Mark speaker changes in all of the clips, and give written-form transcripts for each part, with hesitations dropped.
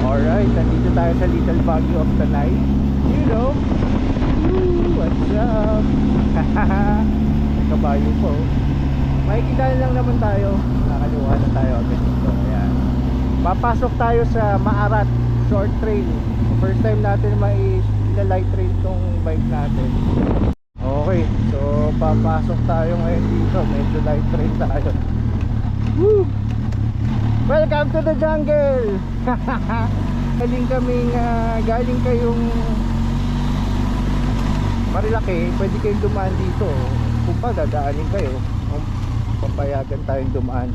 Speaker 1: Alright, nandito tayo sa Little Baguio of the Night. You know, what's up? Kabayo po. Makikita lang naman tayo. Nakaliwa na tayo agad dito. Ayan. Papasok tayo sa Maarat Short Trail. First time natin light trail tong bike natin. Okay, so papasok tayo ngayon dito. Medyo light trail tayo. Woo! Welcome to the jungle! Galing kayong Marilaki, pwede kayong dumaan dito. Kung pa dadaanin kayo, papayagan tayong dumaan.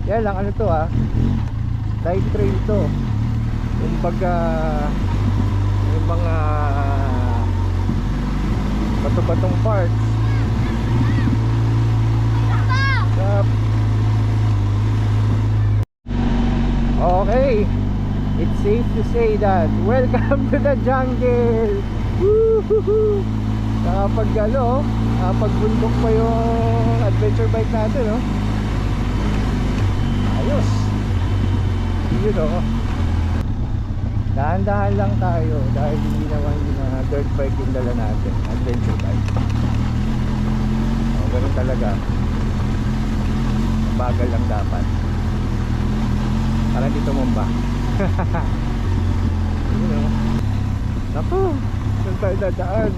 Speaker 1: Yan lang, ano to light trail to. Kumbaga yung mga bato-batong parts. Okay, it's safe to say that welcome to the jungle. Woohoo! Nakapagbundok pa yung adventure bike natin, no? Ayos. Yun, no? Dahan-dahan lang tayo dahil hindi naman dirt bike yung dala natin, adventure bike. Ganun talaga. Bagal lang dapat para dito tumumba. You know. Naku, saan tayo dadaan?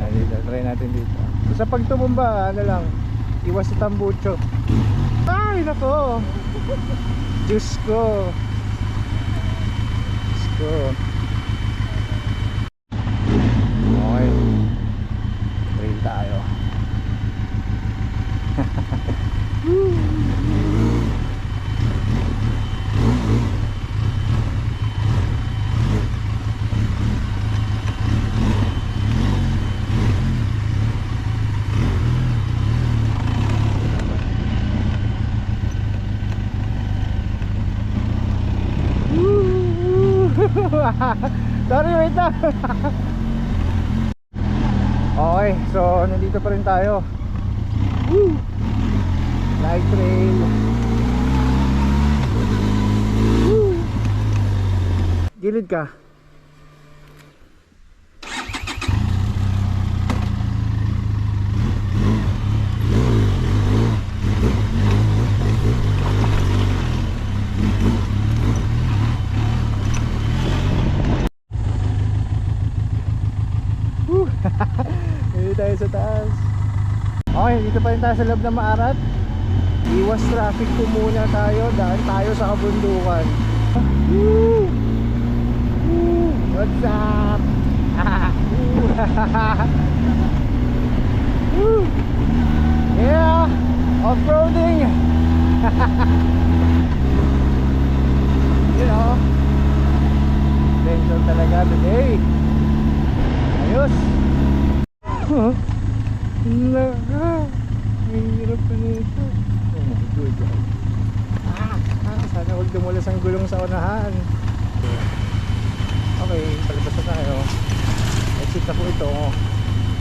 Speaker 1: Dito, try natin dito. So, sa pagtumumba, ano lang, iwas sa tambucho. Ay, nako. Diyos ko. Diyos ko. Okay. Trail tayo. Sorry, wait lang. Okay, so nandito pa rin tayo. Woo! Light trail. Woo! Gilid ka. Dito tayo sa taas. Okay, dito pa rin tayo sa loob ng Maarat. Iwas traffic po muna tayo. Daan tayo sa kabundukan. Woo! Woo! What's up? Woo! Yeah! Off-roading! You know, tension talaga today. Ayos! Huh? Mahirap pa nito. Oh my God. Sana huwag dumulas ang gulong sa unahan. Okay, palabas na tayo. Exit na po ito.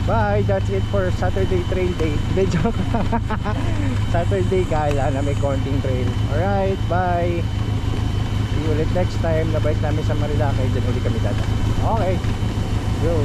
Speaker 1: Bye! That's it for Saturday trail day. Hindi, joke. Saturday kala na may konting trail. Alright, bye! See you ulit next time. Nabalik namin sa Marilaki. Diyan ulit kami dada. Okay. Yo!